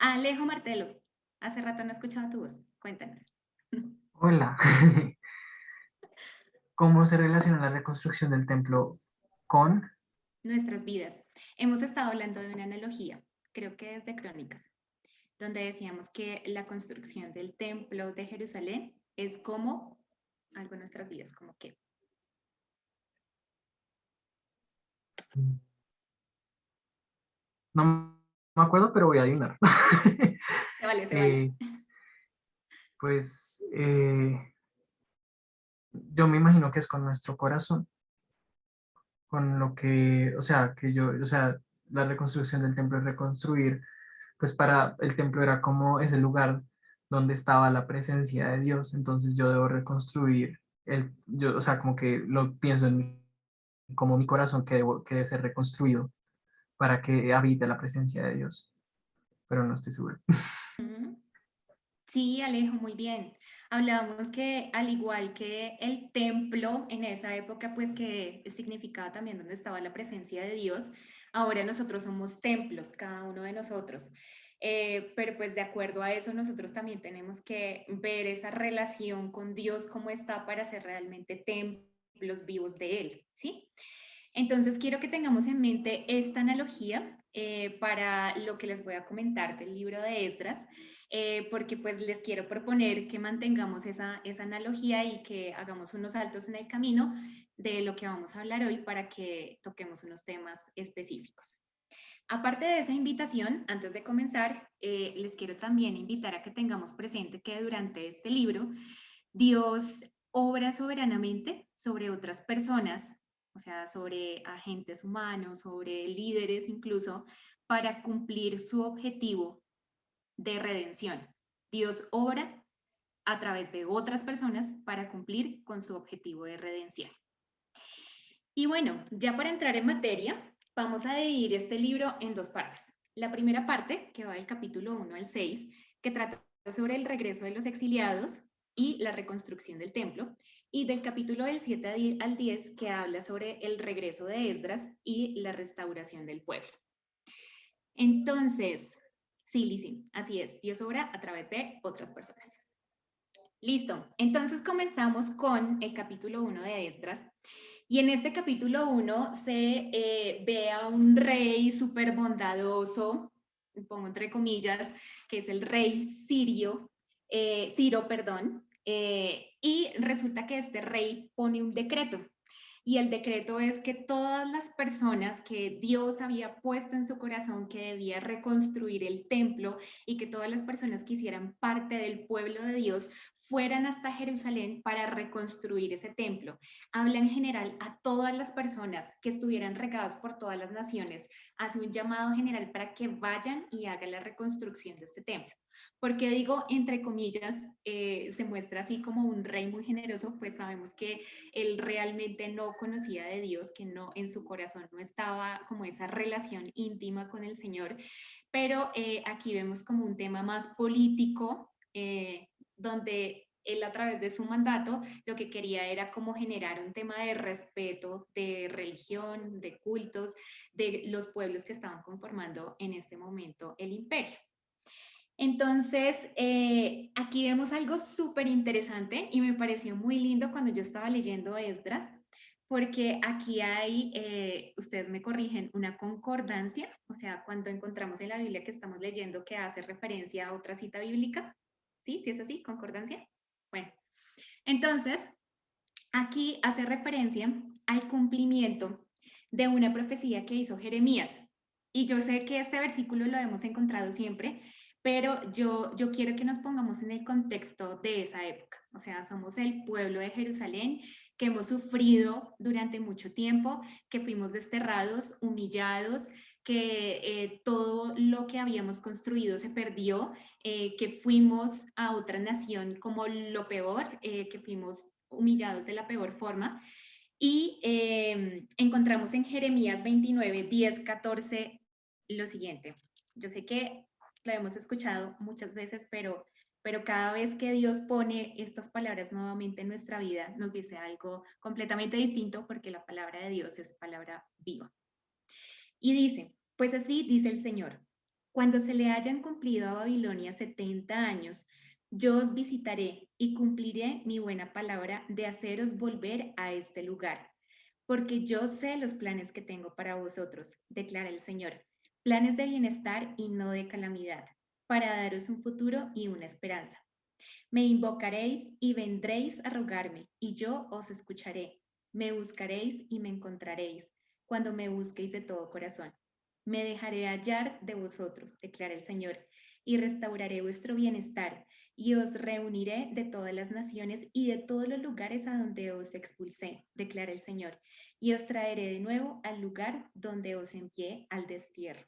Alejo Martelo, hace rato no he escuchado tu voz. Cuéntanos. Hola, ¿cómo se relaciona la reconstrucción del templo con? Nuestras vidas. Hemos estado hablando de una analogía, creo que es de Crónicas, donde decíamos que la construcción del templo de Jerusalén es como algo en nuestras vidas, como que. No me acuerdo, pero voy a adivinar. Se vale, se vale. Eh, pues yo me imagino que es con nuestro corazón, con lo que, la reconstrucción del templo es reconstruir, pues para el templo era como ese lugar donde estaba la presencia de Dios, entonces yo debo reconstruir o sea, como que lo pienso como mi corazón que debe ser reconstruido para que habite la presencia de Dios, pero no estoy seguro. Ujú. Sí, Alejo, muy bien. Hablábamos que al igual que el templo en esa época, pues que significaba también donde estaba la presencia de Dios, ahora nosotros somos templos, cada uno de nosotros. Pero pues de acuerdo a eso, nosotros también tenemos que ver esa relación con Dios, cómo está para ser realmente templos vivos de Él, ¿sí? Entonces, quiero que tengamos en mente esta analogía para lo que les voy a comentar del libro de Esdras, porque pues les quiero proponer que mantengamos esa analogía y que hagamos unos saltos en el camino de lo que vamos a hablar hoy para que toquemos unos temas específicos. Aparte de esa invitación, antes de comenzar, les quiero también invitar a que tengamos presente que durante este libro, Dios obra soberanamente sobre otras personas, o sea, sobre agentes humanos, sobre líderes incluso, para cumplir su objetivo de redención. Dios obra a través de otras personas para cumplir con su objetivo de redención. Y bueno, ya para entrar en materia, vamos a dividir este libro en dos partes. La primera parte, que va del capítulo 1 al 6, que trata sobre el regreso de los exiliados y la reconstrucción del templo, y del capítulo del 7 al 10, que habla sobre el regreso de Esdras y la restauración del pueblo. Entonces, sí, Lizzy, así es, Dios obra a través de otras personas. Listo, entonces comenzamos con el capítulo 1 de Esdras. Y en este capítulo 1 se ve a un rey súper bondadoso, pongo entre comillas, que es el rey Ciro, perdón, y resulta que este rey pone un decreto. Y el decreto es que todas las personas que Dios había puesto en su corazón que debía reconstruir el templo y que todas las personas que hicieran parte del pueblo de Dios fueran hasta Jerusalén para reconstruir ese templo. Habla en general a todas las personas que estuvieran regadas por todas las naciones, hace un llamado general para que vayan y hagan la reconstrucción de este templo. Porque digo, entre comillas, se muestra así como un rey muy generoso, pues sabemos que él realmente no conocía de Dios, que no en su corazón no estaba como esa relación íntima con el Señor, pero aquí vemos como un tema más político, donde él a través de su mandato lo que quería era como generar un tema de respeto, de religión, de cultos, de los pueblos que estaban conformando en este momento el imperio. Entonces, aquí vemos algo súper interesante y me pareció muy lindo cuando yo estaba leyendo Esdras, porque aquí hay, ustedes me corrigen, una concordancia, o sea, cuando encontramos en la Biblia que estamos leyendo que hace referencia a otra cita bíblica, ¿sí? ¿Sí es así? ¿Concordancia? Bueno, entonces, aquí hace referencia al cumplimiento de una profecía que hizo Jeremías. Y yo sé que este versículo lo hemos encontrado siempre, pero yo quiero que nos pongamos en el contexto de esa época. O sea, somos el pueblo de Jerusalén que hemos sufrido durante mucho tiempo, que fuimos desterrados, humillados, que todo lo que habíamos construido se perdió, que fuimos a otra nación como lo peor, que fuimos humillados de la peor forma. Y encontramos en Jeremías 29, 10, 14 lo siguiente. Yo sé que lo hemos escuchado muchas veces, pero cada vez que Dios pone estas palabras nuevamente en nuestra vida, nos dice algo completamente distinto porque la palabra de Dios es palabra viva. Y dice, pues así dice el Señor. Cuando se le hayan cumplido a Babilonia 70 años, yo os visitaré y cumpliré mi buena palabra de haceros volver a este lugar, porque yo sé los planes que tengo para vosotros, declara el Señor, planes de bienestar y no de calamidad, para daros un futuro y una esperanza. Me invocaréis y vendréis a rogarme, y yo os escucharé. Me buscaréis y me encontraréis, cuando me busquéis de todo corazón. Me dejaré hallar de vosotros, declara el Señor, y restauraré vuestro bienestar, y os reuniré de todas las naciones y de todos los lugares a donde os expulsé, declara el Señor, y os traeré de nuevo al lugar donde os envié al destierro.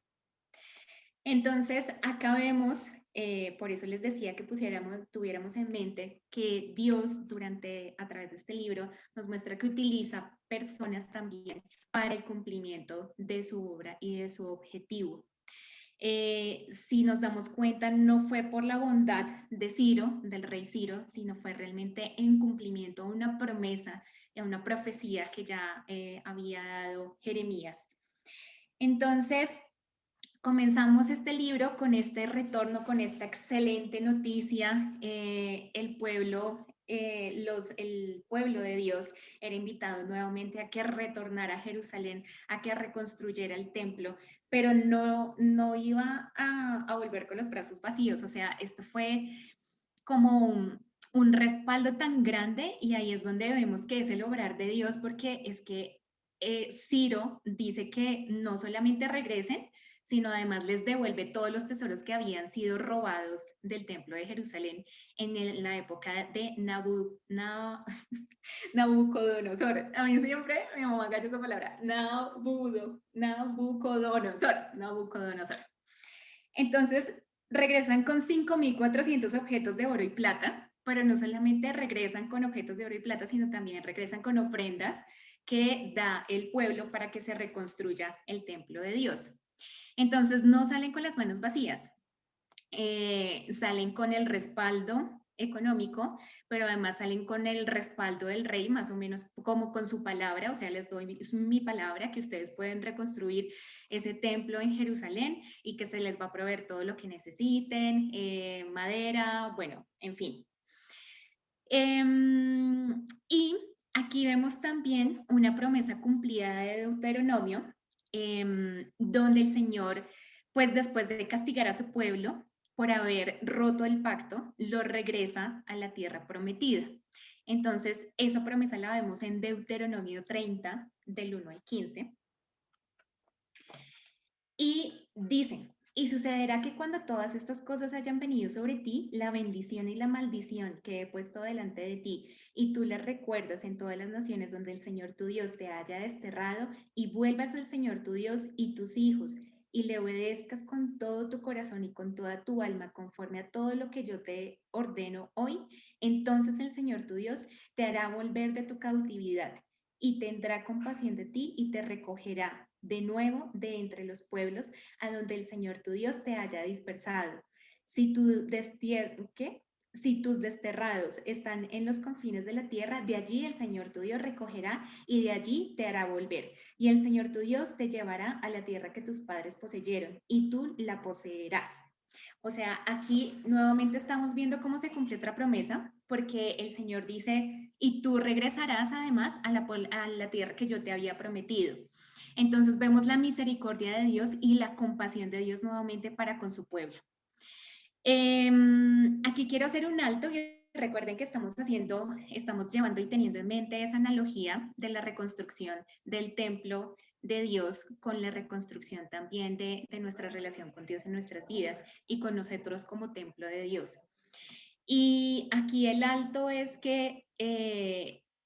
Entonces, acá vemos, por eso les decía que tuviéramos en mente que Dios a través de este libro, nos muestra que utiliza personas también para el cumplimiento de su obra y de su objetivo. Si nos damos cuenta, no fue por la bondad de Ciro, del rey Ciro, sino fue realmente en cumplimiento a una promesa y a una profecía que ya había dado Jeremías. Entonces, comenzamos este libro con este retorno, con esta excelente noticia. El pueblo de Dios era invitado nuevamente a que retornara a Jerusalén, a que reconstruyera el templo, pero no iba a volver con los brazos vacíos. O sea, esto fue como un respaldo tan grande y ahí es donde vemos que es el obrar de Dios, porque es que Ciro dice que no solamente regresen, sino además les devuelve todos los tesoros que habían sido robados del templo de Jerusalén en la época de Nabucodonosor. A mí siempre mi mamá galla esa palabra, Nabucodonosor. Entonces regresan con 5.400 objetos de oro y plata, pero no solamente regresan con objetos de oro y plata, sino también regresan con ofrendas que da el pueblo para que se reconstruya el templo de Dios. Entonces no salen con las manos vacías, salen con el respaldo económico, pero además salen con el respaldo del rey, más o menos como con su palabra, o sea, les doy mi palabra que ustedes pueden reconstruir ese templo en Jerusalén y que se les va a proveer todo lo que necesiten, madera, bueno, en fin. Y aquí vemos también una promesa cumplida de Deuteronomio, donde el Señor, pues después de castigar a su pueblo por haber roto el pacto, lo regresa a la tierra prometida. Entonces, esa promesa la vemos en Deuteronomio 30, del 1 al 15. Y dice, y sucederá que cuando todas estas cosas hayan venido sobre ti, la bendición y la maldición que he puesto delante de ti, y tú las recuerdas en todas las naciones donde el Señor tu Dios te haya desterrado, y vuelvas al Señor tu Dios y tus hijos, y le obedezcas con todo tu corazón y con toda tu alma, conforme a todo lo que yo te ordeno hoy, entonces el Señor tu Dios te hará volver de tu cautividad y tendrá compasión de ti y te recogerá de nuevo de entre los pueblos a donde el Señor tu Dios te haya dispersado. Si, si tus desterrados están en los confines de la tierra, de allí el Señor tu Dios recogerá y de allí te hará volver. Y el Señor tu Dios te llevará a la tierra que tus padres poseyeron y tú la poseerás. O sea, aquí nuevamente estamos viendo cómo se cumple otra promesa, porque el Señor dice, y tú regresarás además a la tierra que yo te había prometido. Entonces vemos la misericordia de Dios y la compasión de Dios nuevamente para con su pueblo. Aquí quiero hacer un alto y recuerden que estamos llevando y teniendo en mente esa analogía de la reconstrucción del templo de Dios con la reconstrucción también de nuestra relación con Dios en nuestras vidas y con nosotros como templo de Dios. Y aquí el alto es que,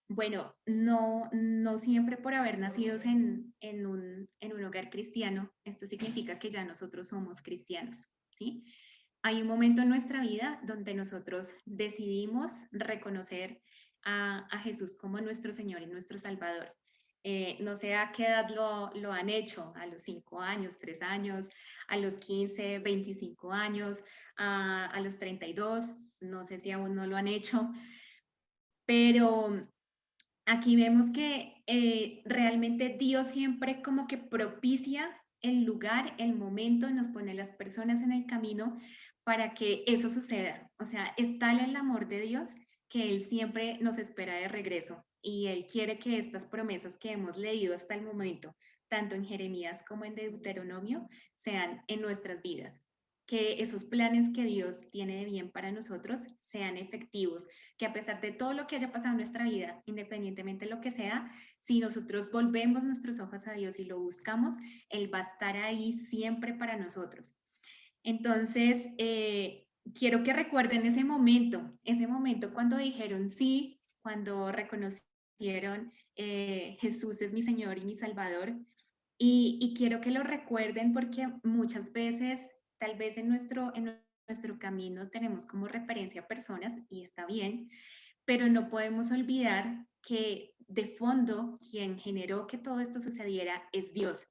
bueno, no siempre por haber nacidos en un hogar cristiano, esto significa que ya nosotros somos cristianos, ¿sí? Hay un momento en nuestra vida donde nosotros decidimos reconocer a Jesús como nuestro Señor y nuestro Salvador. No sé a qué edad lo han hecho, a los 5 años, 3 años, a los 15, 25 años, a los 32, no sé si aún no lo han hecho, pero aquí vemos que realmente Dios siempre como que propicia el lugar, el momento, nos pone las personas en el camino para que eso suceda. O sea, es tal el amor de Dios que Él siempre nos espera de regreso y Él quiere que estas promesas que hemos leído hasta el momento, tanto en Jeremías como en Deuteronomio, sean en nuestras vidas. Que esos planes que Dios tiene de bien para nosotros sean efectivos, que a pesar de todo lo que haya pasado en nuestra vida, independientemente de lo que sea, si nosotros volvemos nuestros ojos a Dios y lo buscamos, Él va a estar ahí siempre para nosotros. Entonces, quiero que recuerden ese momento cuando dijeron sí, cuando reconocieron Jesús es mi Señor y mi Salvador. Y quiero que lo recuerden porque muchas veces, tal vez en nuestro camino tenemos como referencia a personas y está bien, pero no podemos olvidar que de fondo quien generó que todo esto sucediera es Dios.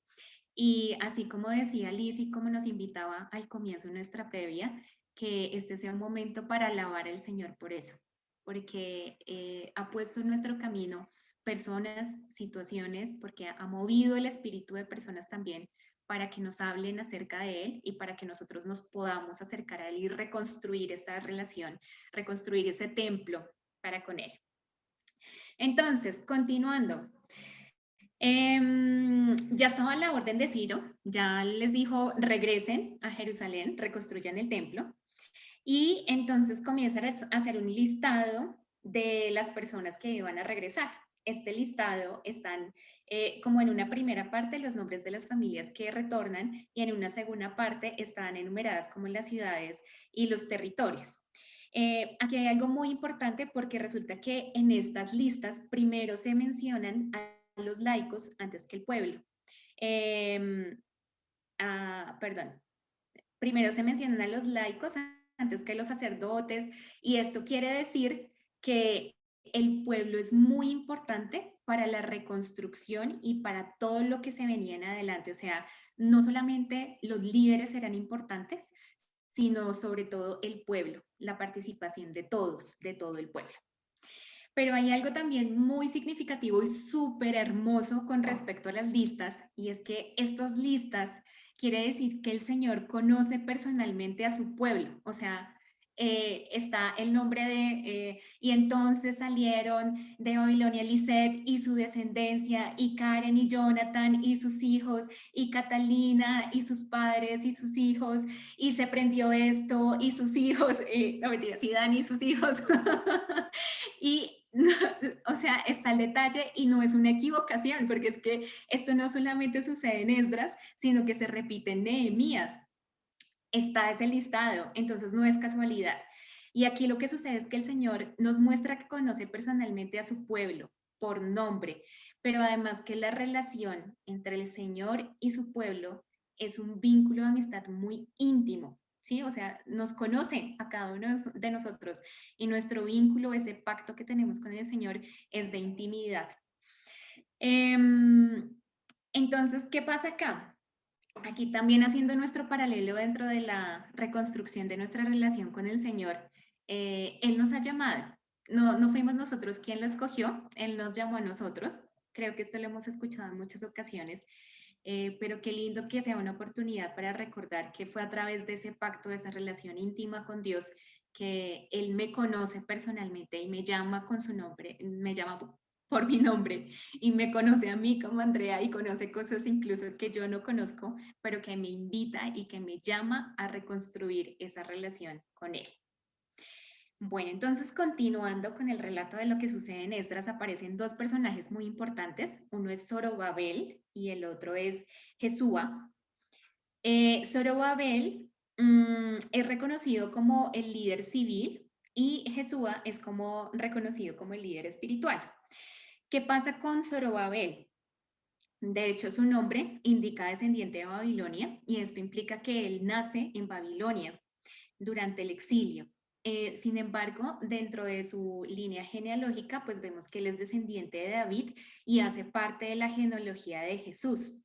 Y así como decía Liz y como nos invitaba al comienzo de nuestra previa, que este sea un momento para alabar al Señor por eso, porque ha puesto en nuestro camino personas, situaciones, porque ha movido el espíritu de personas también para que nos hablen acerca de Él y para que nosotros nos podamos acercar a Él y reconstruir esta relación, reconstruir ese templo para con Él. Entonces, continuando, ya estaba la orden de Ciro, ya les dijo, regresen a Jerusalén, reconstruyan el templo, y entonces comienzan a hacer un listado de las personas que iban a regresar. Este listado están como en una primera parte los nombres de las familias que retornan y en una segunda parte están enumeradas como las ciudades y los territorios. Aquí hay algo muy importante porque resulta que en estas listas primero se mencionan a los laicos antes que el pueblo. Em, Perdón, primero se mencionan a los laicos antes que los sacerdotes y esto quiere decir que el pueblo es muy importante para la reconstrucción y para todo lo que se venía en adelante. O sea, no solamente los líderes eran importantes, sino sobre todo el pueblo, la participación de todos, de todo el pueblo. Pero hay algo también muy significativo y súper hermoso con respecto a las listas, y es que estas listas quiere decir que el Señor conoce personalmente a su pueblo, o sea, está el nombre de, y entonces salieron de Babilonia Lisette y su descendencia, y Karen y Jonathan y sus hijos, y Catalina y sus padres y sus hijos, y se prendió esto y sus hijos, no mentira, sí, Dani y sus hijos. Y, o sea, está el detalle y no es una equivocación, porque es que esto no solamente sucede en Esdras, sino que se repite en Nehemías. Está ese listado, entonces no es casualidad. Y aquí lo que sucede es que el Señor nos muestra que conoce personalmente a su pueblo por nombre, pero además que la relación entre el Señor y su pueblo es un vínculo de amistad muy íntimo, ¿sí? O sea, nos conoce a cada uno de nosotros y nuestro vínculo, ese pacto que tenemos con el Señor es de intimidad. Entonces, ¿qué pasa acá? Aquí también haciendo nuestro paralelo dentro de la reconstrucción de nuestra relación con el Señor, Él nos ha llamado. No, no fuimos nosotros quien lo escogió, Él nos llamó a nosotros. Creo que esto lo hemos escuchado en muchas ocasiones, pero qué lindo que sea una oportunidad para recordar que fue a través de ese pacto, de esa relación íntima con Dios, que Él me conoce personalmente y me llama con su nombre, me llama por mi nombre y me conoce a mí como Andrea y conoce cosas incluso que yo no conozco, pero que me invita y que me llama a reconstruir esa relación con Él. Bueno, entonces continuando con el relato de lo que sucede en Esdras, aparecen dos personajes muy importantes. Uno es Zorobabel y el otro es Jesúa. Zorobabel es reconocido como el líder civil y Jesúa es como reconocido como el líder espiritual. ¿Qué pasa con Zorobabel? De hecho, su nombre indica descendiente de Babilonia y esto implica que él nace en Babilonia durante el exilio. Sin embargo, dentro de su línea genealógica, pues vemos que él es descendiente de David y hace parte de la genealogía de Jesús.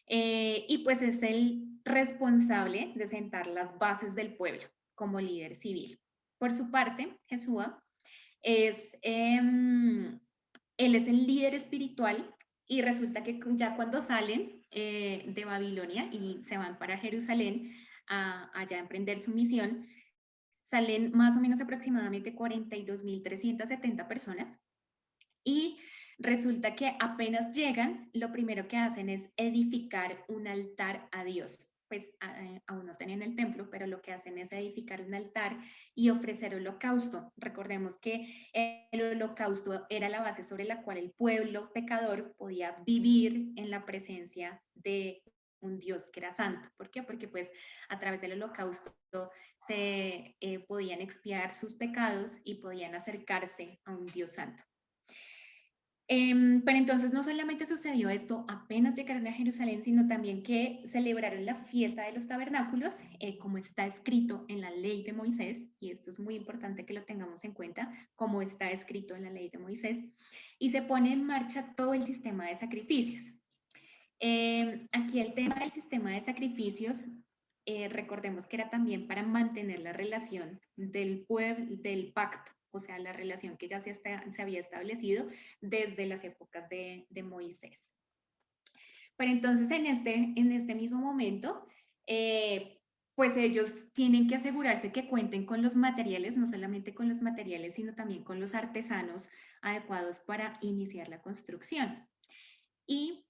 Y pues es el responsable de sentar las bases del pueblo como líder civil. Por su parte, Jesúa es, él es el líder espiritual y resulta que ya cuando salen de Babilonia y se van para Jerusalén allá a emprender su misión, salen más o menos aproximadamente 42.370 personas y resulta que apenas llegan, lo primero que hacen es edificar un altar a Dios. Pues aún no tenían el templo, pero lo que hacen es edificar un altar y ofrecer holocausto. Recordemos que el holocausto era la base sobre la cual el pueblo pecador podía vivir en la presencia de un Dios que era santo. ¿Por qué? Porque pues a través del holocausto se podían expiar sus pecados y podían acercarse a un Dios santo. Pero entonces no solamente sucedió esto apenas llegaron a Jerusalén, sino también que celebraron la fiesta de los tabernáculos, como está escrito en la ley de Moisés, y esto es muy importante que lo tengamos en cuenta, como está escrito en la ley de Moisés, y se pone en marcha todo el sistema de sacrificios. Aquí el tema del sistema de sacrificios, recordemos que era también para mantener la relación del pueblo, del pacto, o sea, la relación que ya se había establecido desde las épocas de Moisés. Pero entonces en este mismo momento, pues ellos tienen que asegurarse que cuenten con los materiales, no solamente con los materiales, sino también con los artesanos adecuados para iniciar la construcción. Y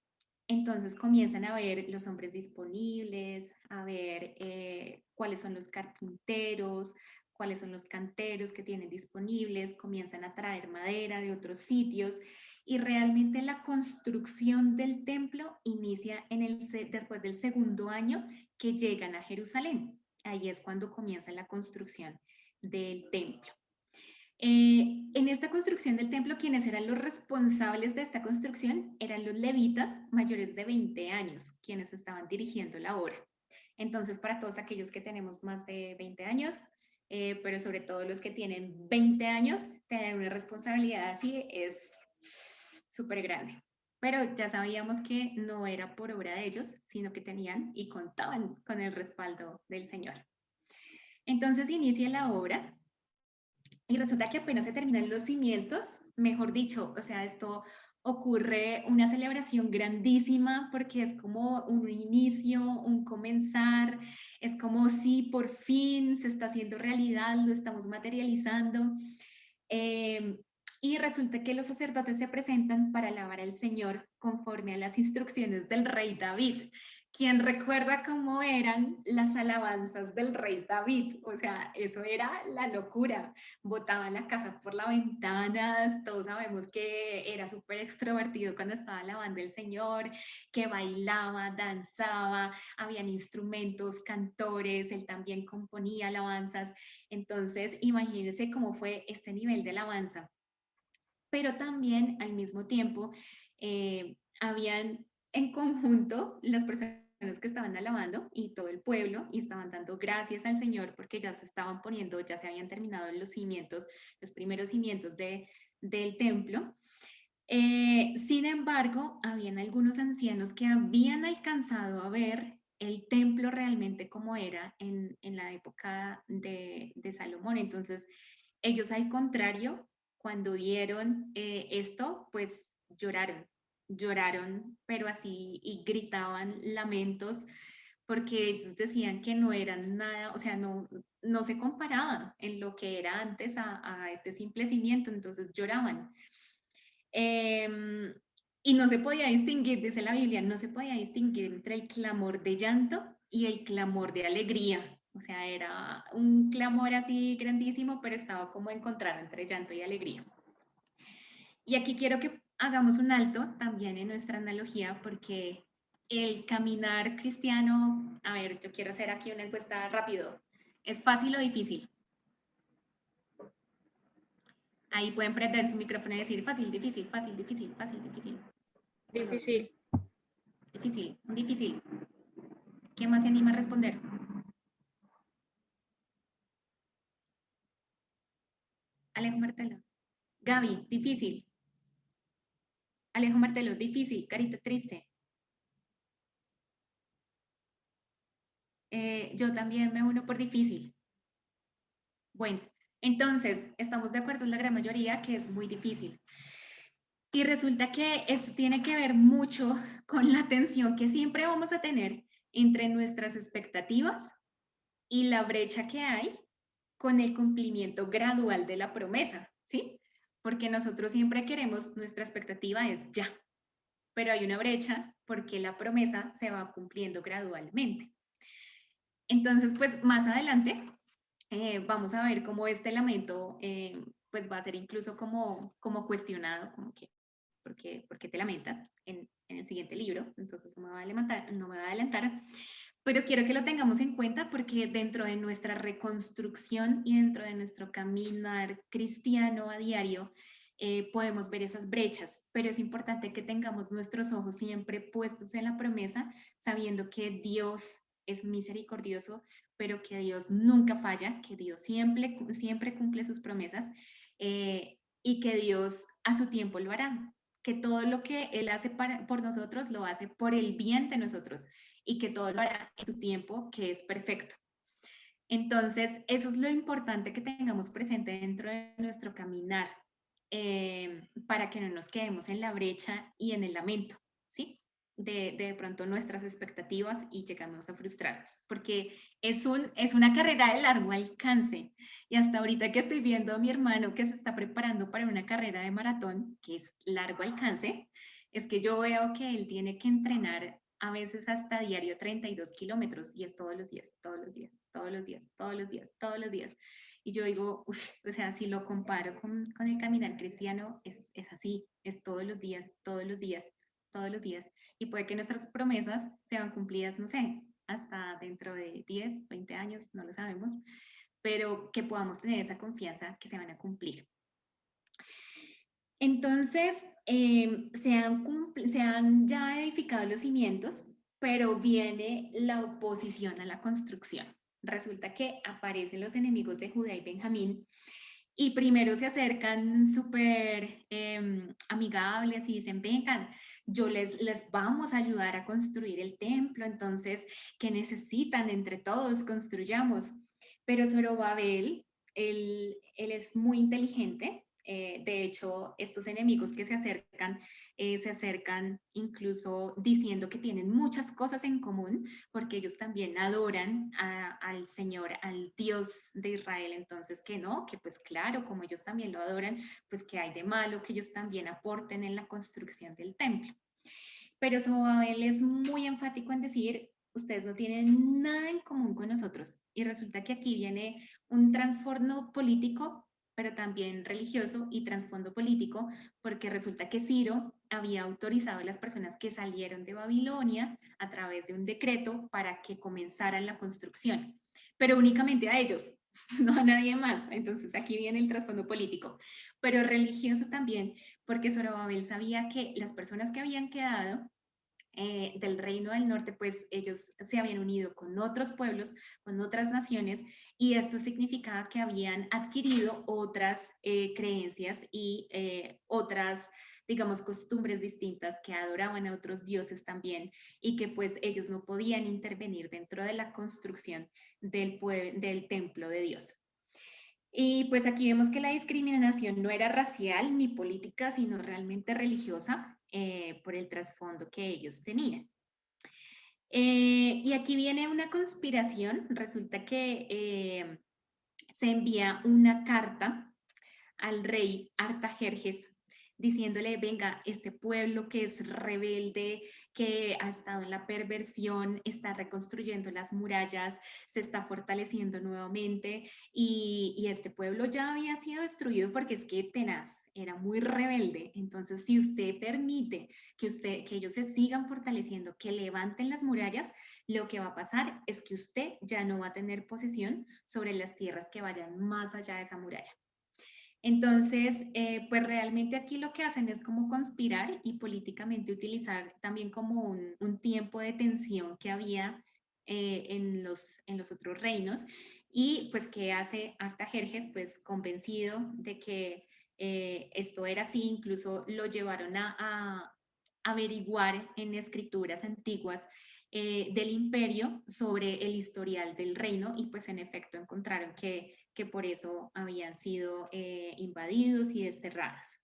entonces comienzan a ver los hombres disponibles, a ver cuáles son los carpinteros, cuáles son los canteros que tienen disponibles, comienzan a traer madera de otros sitios y realmente la construcción del templo inicia después del segundo año que llegan a Jerusalén. Ahí es cuando comienza la construcción del templo. En esta construcción del templo, quienes eran los responsables de esta construcción eran los levitas mayores de 20 años, quienes estaban dirigiendo la obra. Entonces, para todos aquellos que tenemos más de 20 años, pero sobre todo los que tienen 20 años, tener una responsabilidad así es súper grande. Pero ya sabíamos que no era por obra de ellos, sino que tenían y contaban con el respaldo del Señor. Entonces inicia la obra y resulta que apenas se terminan los cimientos, mejor dicho, o sea, esto ocurre una celebración grandísima porque es como un inicio, un comenzar, es como si por fin se está haciendo realidad, lo estamos materializando. Eh, y resulta que los sacerdotes se presentan para alabar al Señor conforme a las instrucciones del rey David. ¿Quién recuerda cómo eran las alabanzas del rey David? O sea, eso era la locura. Botaba la casa por las ventanas, todos sabemos que era súper extrovertido cuando estaba alabando al Señor, que bailaba, danzaba, habían instrumentos, cantores, él también componía alabanzas. Entonces, imagínense cómo fue este nivel de alabanza. Pero también al mismo tiempo habían en conjunto las personas que estaban alabando y todo el pueblo y estaban dando gracias al Señor porque ya se estaban poniendo, ya se habían terminado los cimientos, los primeros cimientos del templo. Sin embargo, habían algunos ancianos que habían alcanzado a ver el templo realmente como era en la época de Salomón. Entonces, ellos al contrario, cuando vieron esto, pues lloraron, pero así, y gritaban lamentos, porque ellos decían que no eran nada, o sea, no se comparaban en lo que era antes a este simple cimiento, entonces lloraban. Em, y no se podía distinguir, dice la Biblia, no se podía distinguir entre el clamor de llanto y el clamor de alegría. O sea, era un clamor así grandísimo, pero estaba como encontrado entre llanto y alegría. Y aquí quiero que hagamos un alto también en nuestra analogía, porque el caminar cristiano, a ver, yo quiero hacer aquí una encuesta rápido. ¿Es fácil o difícil? Ahí pueden prender su micrófono y decir fácil, difícil, fácil, difícil, fácil, difícil. Difícil. Difícil, difícil. ¿Quién más se anima a responder? Alejo Martelo. Gaby, difícil. Alejo Martelo, difícil. Carita triste. Yo también me uno por difícil. Bueno, entonces, estamos de acuerdo en la gran mayoría que es muy difícil. Y resulta que esto tiene que ver mucho con la tensión que siempre vamos a tener entre nuestras expectativas y la brecha que hay con el cumplimiento gradual de la promesa, ¿sí? Porque nosotros siempre queremos, nuestra expectativa es ya, pero hay una brecha porque la promesa se va cumpliendo gradualmente. Entonces, pues más adelante vamos a ver cómo este lamento pues va a ser incluso como cuestionado, como que, por qué te lamentas en el siguiente libro? Entonces no me voy a adelantar, pero quiero que lo tengamos en cuenta porque dentro de nuestra reconstrucción y dentro de nuestro caminar cristiano a diario, podemos ver esas brechas, pero es importante que tengamos nuestros ojos siempre puestos en la promesa, sabiendo que Dios es misericordioso, pero que Dios nunca falla, que Dios siempre cumple sus promesas y que Dios a su tiempo lo hará, que todo lo que Él hace por nosotros lo hace por el bien de nosotros y que todo lo hará en su tiempo, que es perfecto. Entonces, eso es lo importante que tengamos presente dentro de nuestro caminar para que no nos quedemos en la brecha y en el lamento, ¿sí? De pronto nuestras expectativas y llegamos a frustrarnos, porque es una carrera de largo alcance. Y hasta ahorita que estoy viendo a mi hermano que se está preparando para una carrera de maratón, que es largo alcance, es que yo veo que él tiene que entrenar a veces hasta diario 32 kilómetros y es todos los días, todos los días, todos los días, todos los días, todos los días. Y yo digo, uf, o sea, si lo comparo con el caminar cristiano, es así, es todos los días, todos los días, todos los días. Y puede que nuestras promesas sean cumplidas, no sé, hasta dentro de 10, 20 años, no lo sabemos, pero que podamos tener esa confianza que se van a cumplir. Entonces, se han ya edificado los cimientos, pero viene la oposición a la construcción. Resulta que aparecen los enemigos de Judá y Benjamín y primero se acercan súper amigables y dicen, vengan, les vamos a ayudar a construir el templo, entonces, ¿qué necesitan? Entre todos construyamos. Pero Zorobabel, él es muy inteligente. De hecho, estos enemigos que se acercan incluso diciendo que tienen muchas cosas en común, porque ellos también adoran al Señor, al Dios de Israel. Entonces, que no, que pues claro, como ellos también lo adoran, pues que hay de malo que ellos también aporten en la construcción del templo. Pero Zorobabel es muy enfático en decir, ustedes no tienen nada en común con nosotros. Y resulta que aquí viene un trasfondo político, pero también religioso y trasfondo político, porque resulta que Ciro había autorizado a las personas que salieron de Babilonia a través de un decreto para que comenzaran la construcción, pero únicamente a ellos, no a nadie más. Entonces aquí viene el trasfondo político, pero religioso también, porque Zorobabel sabía que las personas que habían quedado del reino del norte, pues ellos se habían unido con otros pueblos, con otras naciones, y esto significaba que habían adquirido otras creencias y otras, digamos, costumbres distintas, que adoraban a otros dioses también, y que pues ellos no podían intervenir dentro de la construcción del templo de Dios. Y pues aquí vemos que la discriminación no era racial ni política, sino realmente religiosa por el trasfondo que ellos tenían. Y aquí viene una conspiración. Resulta que se envía una carta al rey Artajerjes diciéndole, venga, este pueblo que es rebelde, que ha estado en la perversión, está reconstruyendo las murallas, se está fortaleciendo nuevamente y este pueblo ya había sido destruido porque es que tenaz, era muy rebelde. Entonces, si usted permite que ellos se sigan fortaleciendo, que levanten las murallas, lo que va a pasar es que usted ya no va a tener posesión sobre las tierras que vayan más allá de esa muralla. Entonces, pues realmente aquí lo que hacen es como conspirar y políticamente utilizar también como un tiempo de tensión que había en los otros reinos. Y pues, ¿qué hace Artajerjes? Pues convencido de que esto era así, incluso lo llevaron a averiguar en escrituras antiguas del imperio sobre el historial del reino y pues en efecto encontraron que por eso habían sido invadidos y desterrados.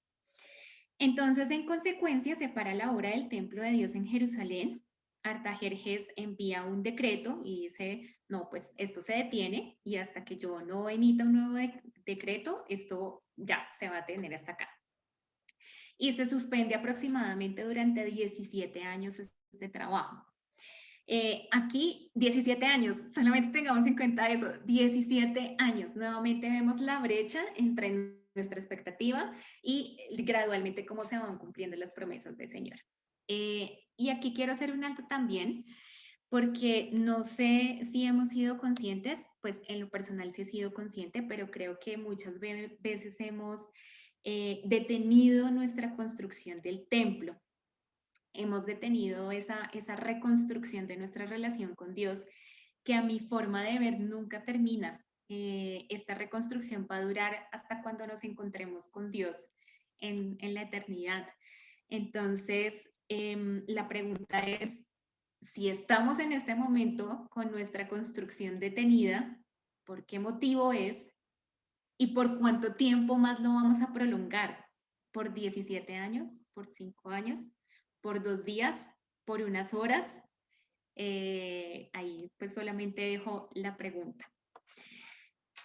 Entonces, en consecuencia, se para la obra del templo de Dios en Jerusalén. Artajerjes envía un decreto y dice, no, pues esto se detiene y hasta que yo no emita un nuevo decreto, esto ya se va a tener hasta acá. Y se suspende aproximadamente durante 17 años este trabajo. Aquí, 17 años, solamente tengamos en cuenta eso, 17 años. Nuevamente vemos la brecha entre nuestra expectativa y gradualmente cómo se van cumpliendo las promesas del Señor. Y aquí quiero hacer un alto también, porque no sé si hemos sido conscientes, pues en lo personal sí he sido consciente, pero creo que muchas veces hemos detenido nuestra construcción del templo, hemos detenido esa reconstrucción de nuestra relación con Dios, que a mi forma de ver nunca termina. Esta reconstrucción va a durar hasta cuando nos encontremos con Dios en la eternidad. Entonces, la pregunta es, si estamos en este momento con nuestra construcción detenida, ¿por qué motivo es y por cuánto tiempo más lo vamos a prolongar? ¿Por 17 años? ¿Por 5 años? ¿Por 2 días? ¿Por unas horas? Ahí pues solamente dejo la pregunta.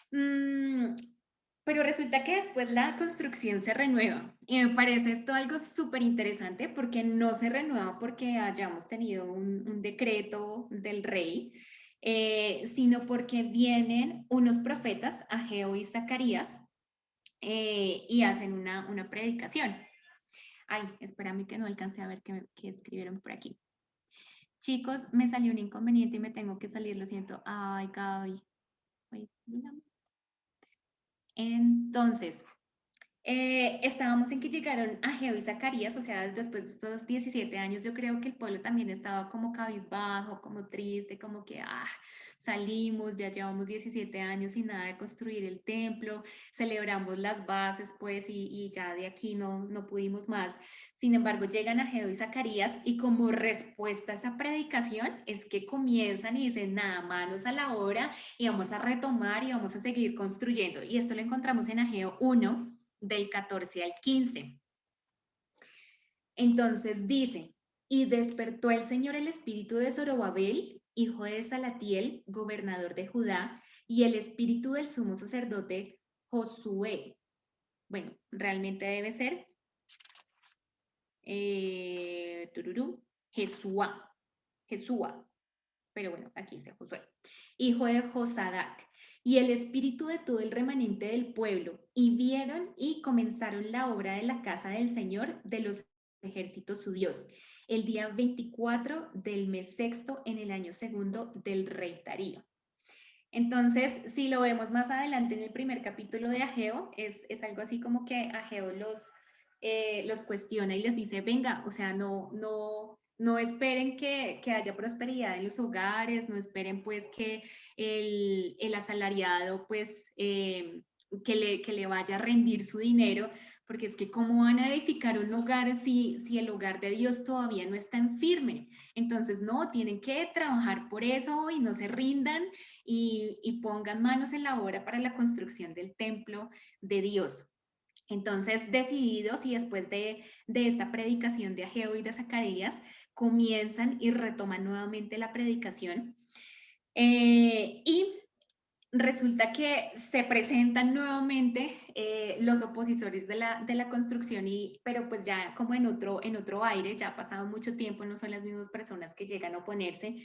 Pero resulta que después la construcción se renueva y me parece esto algo súper interesante porque no se renueva porque hayamos tenido un decreto del rey, sino porque vienen unos profetas, Ageo y Zacarías, y hacen una predicación. Ay, espérame que no alcancé a ver qué escribieron por aquí. Chicos, me salió un inconveniente y me tengo que salir, lo siento. Ay, Gaby. Ay, mira. Entonces, estábamos en que llegaron Ageo y Zacarías, o sea, después de estos 17 años, yo creo que el pueblo también estaba como cabizbajo, como triste, como que, salimos, ya llevamos 17 años sin nada de construir el templo, celebramos las bases, pues, y ya de aquí no pudimos más. Sin embargo, llegan Ageo y Zacarías y como respuesta a esa predicación es que comienzan y dicen, nada, manos a la obra y vamos a retomar y vamos a seguir construyendo. Y esto lo encontramos en Ageo 1 del 14 al 15. Entonces dice, y despertó el Señor el espíritu de Zorobabel, hijo de Salatiel, gobernador de Judá, y el espíritu del sumo sacerdote Josué. Bueno, realmente debe ser Jesúa, Jesúa, pero bueno, aquí dice Josué, hijo de Josadac, y el espíritu de todo el remanente del pueblo, y vieron y comenzaron la obra de la casa del Señor de los ejércitos su Dios, el día 24 del mes sexto en el año segundo del rey Darío. Entonces, si lo vemos más adelante en el primer capítulo de Ageo, es algo así como que Ageo los cuestiona y les dice, venga, o sea, no esperen que haya prosperidad en los hogares, no esperen pues que el asalariado pues que le vaya a rendir su dinero, porque es que cómo van a edificar un hogar si el hogar de Dios todavía no está en firme. Entonces, no, tienen que trabajar por eso y no se rindan y pongan manos en la obra para la construcción del templo de Dios. Entonces, decididos y después de esta predicación de Ageo y de Zacarías, comienzan y retoman nuevamente la predicación. Y resulta que se presentan nuevamente los opositores de la construcción, pero pues ya como en otro aire, ya ha pasado mucho tiempo, no son las mismas personas que llegan a oponerse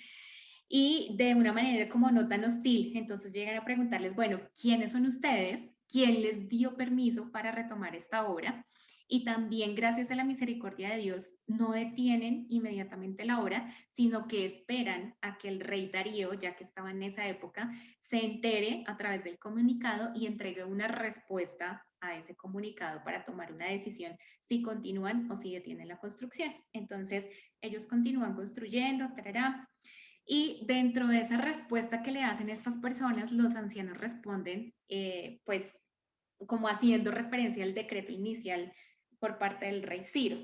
y de una manera como no tan hostil. Entonces llegan a preguntarles, bueno, ¿quiénes son ustedes? ¿Quién les dio permiso para retomar esta obra? Y también gracias a la misericordia de Dios no detienen inmediatamente la obra, sino que esperan a que el rey Darío, ya que estaba en esa época, se entere a través del comunicado y entregue una respuesta a ese comunicado para tomar una decisión si continúan o si detienen la construcción. Entonces ellos continúan construyendo, tarará, y dentro de esa respuesta que le hacen estas personas, los ancianos responden, pues, como haciendo referencia al decreto inicial por parte del rey Ciro.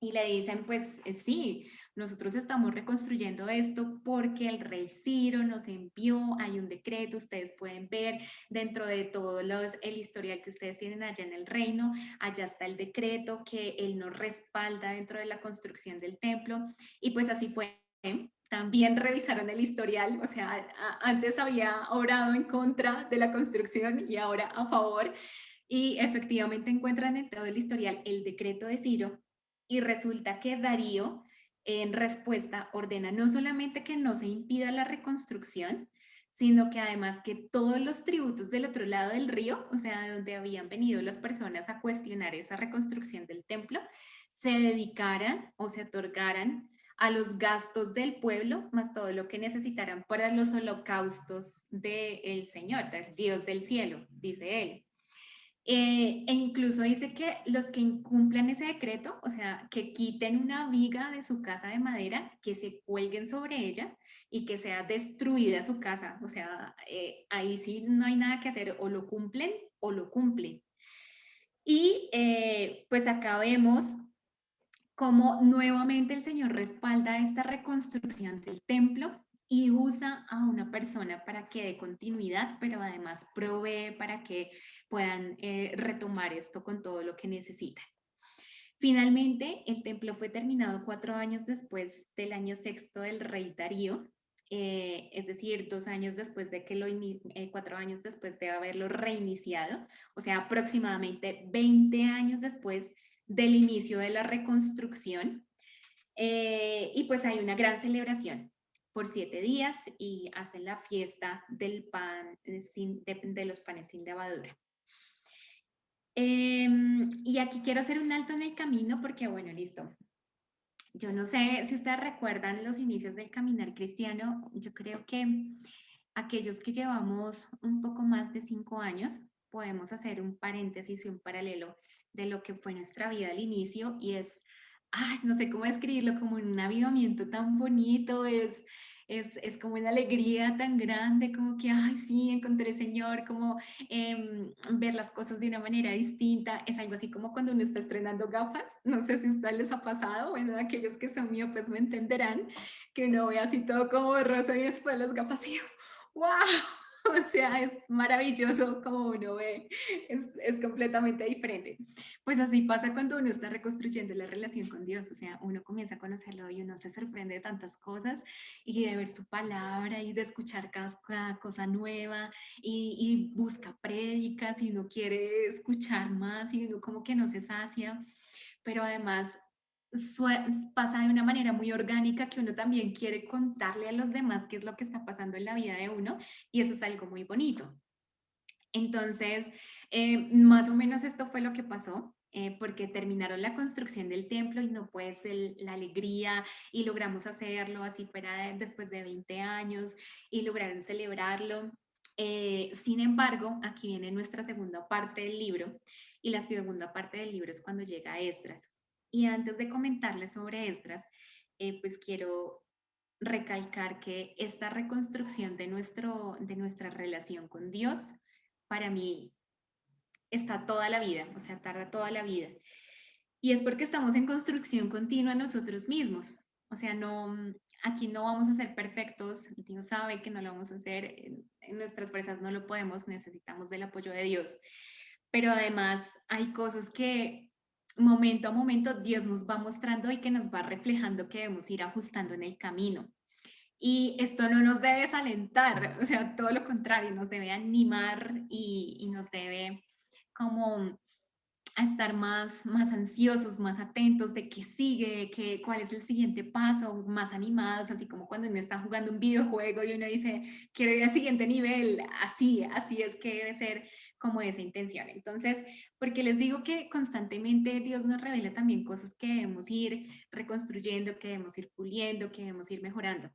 Y le dicen, pues sí, nosotros estamos reconstruyendo esto porque el rey Ciro nos envió, hay un decreto, ustedes pueden ver dentro de todo el historial que ustedes tienen allá en el reino, allá está el decreto que él nos respalda dentro de la construcción del templo. Y pues así fue. También revisaron el historial, o sea, antes había obrado en contra de la construcción y ahora a favor. Y efectivamente encuentran en todo el historial el decreto de Ciro y resulta que Darío, en respuesta, ordena no solamente que no se impida la reconstrucción, sino que además que todos los tributos del otro lado del río, o sea, de donde habían venido las personas a cuestionar esa reconstrucción del templo, se dedicaran o se otorgaran a los gastos del pueblo, más todo lo que necesitaran para los holocaustos del Señor, del Dios del cielo, dice él. E incluso dice que los que incumplan ese decreto, o sea, que quiten una viga de su casa de madera, que se cuelguen sobre ella y que sea destruida su casa. O sea, ahí sí no hay nada que hacer, o lo cumplen o lo cumplen. Y pues acá vemos cómo nuevamente el Señor respalda esta reconstrucción del templo y usa a una persona para que dé continuidad, pero además provee para que puedan retomar esto con todo lo que necesitan. Finalmente, el templo fue terminado 4 años después del año sexto del rey Darío, es decir, 2 años después de que 4 años después de haberlo reiniciado, o sea, aproximadamente 20 años después del inicio de la reconstrucción. Y pues hay una gran celebración por 7 días y hacen la fiesta del pan de los panes sin levadura. Y aquí quiero hacer un alto en el camino porque, bueno, listo. Yo no sé si ustedes recuerdan los inicios del caminar cristiano. Yo creo que aquellos que llevamos un poco más de 5 años podemos hacer un paréntesis y un paralelo de lo que fue nuestra vida al inicio y es, ay, no sé cómo describirlo, como un avivamiento tan bonito, es como una alegría tan grande, como que, ay, sí, encontré al Señor, como ver las cosas de una manera distinta. Es algo así como cuando uno está estrenando gafas. No sé si a ustedes les ha pasado, bueno, aquellos que son miopes me entenderán, que uno ve así todo como borroso y después las gafas y ¡wow! O sea, es maravilloso como uno ve, es completamente diferente. Pues así pasa cuando uno está reconstruyendo la relación con Dios, o sea, uno comienza a conocerlo y uno se sorprende de tantas cosas y de ver su palabra y de escuchar cada cosa nueva y busca prédicas y uno quiere escuchar más y uno como que no se sacia, pero además pasa de una manera muy orgánica que uno también quiere contarle a los demás qué es lo que está pasando en la vida de uno y eso es algo muy bonito. Entonces, más o menos esto fue lo que pasó. Porque terminaron la construcción del templo y no pues la alegría y logramos hacerlo así fuera después de 20 años y lograron celebrarlo. Sin embargo, aquí viene nuestra segunda parte del libro y la segunda parte del libro es cuando llega a Esdras. Y antes de comentarles sobre Esdras, pues quiero recalcar que esta reconstrucción de nuestra relación con Dios, para mí, está toda la vida, o sea, tarda toda la vida. Y es porque estamos en construcción continua nosotros mismos. O sea, no, aquí no vamos a ser perfectos. Dios sabe que no lo vamos a hacer. En nuestras fuerzas no lo podemos. Necesitamos del apoyo de Dios. Pero además hay cosas que momento a momento Dios nos va mostrando y que nos va reflejando que debemos ir ajustando en el camino. Y esto no nos debe desalentar, o sea, todo lo contrario, nos debe animar y nos debe como a estar más ansiosos, más atentos de qué sigue, cuál es el siguiente paso, más animados, así como cuando uno está jugando un videojuego y uno dice, quiero ir al siguiente nivel, así es que debe ser como esa intención. Entonces, porque les digo que constantemente Dios nos revela también cosas que debemos ir reconstruyendo, que debemos ir puliendo, que debemos ir mejorando.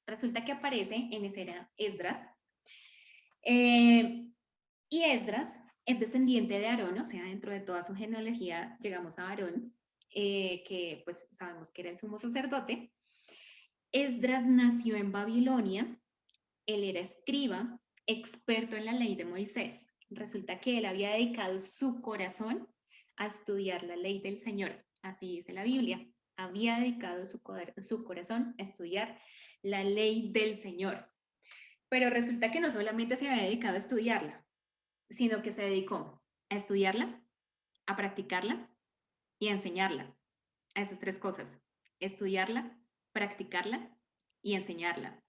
Resulta que aparece en escena Esdras, eh, y Esdras es descendiente de Aarón, o sea, dentro de toda su genealogía llegamos a Aarón, que pues sabemos que era el sumo sacerdote. Esdras nació en Babilonia, él era escriba, experto en la ley de Moisés. Resulta que él había dedicado su corazón a estudiar la ley del Señor. así dice la Biblia. Había dedicado su corazón a estudiar la ley del Señor. Pero resulta que no solamente se había dedicado a estudiarla, sino que se dedicó a estudiarla, a practicarla y a enseñarla. A esas tres cosas: estudiarla, practicarla y enseñarla.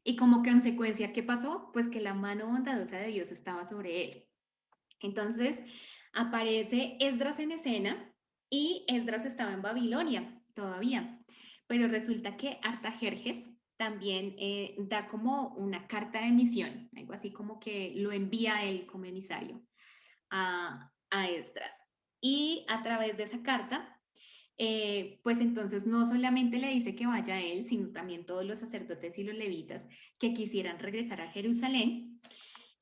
Y como consecuencia, ¿qué pasó? Pues que la mano bondadosa de Dios estaba sobre él. Entonces aparece Esdras en escena y Esdras estaba en Babilonia todavía, pero resulta que Artajerjes también da como una carta de misión, algo así como que lo envía a él como emisario a Esdras. Y a través de esa carta, pues entonces no solamente le dice que vaya a él, sino también todos los sacerdotes y los levitas que quisieran regresar a Jerusalén.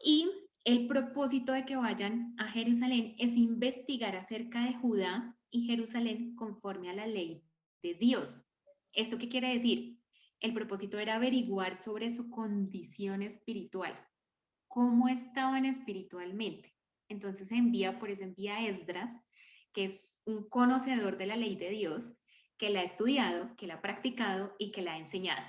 Y el propósito de que vayan a Jerusalén es investigar acerca de Judá y Jerusalén conforme a la ley de Dios. ¿Esto qué quiere decir? El propósito era averiguar sobre su condición espiritual, cómo estaban espiritualmente. Entonces por eso envía a Esdras, que es un conocedor de la ley de Dios, que la ha estudiado, que la ha practicado y que la ha enseñado.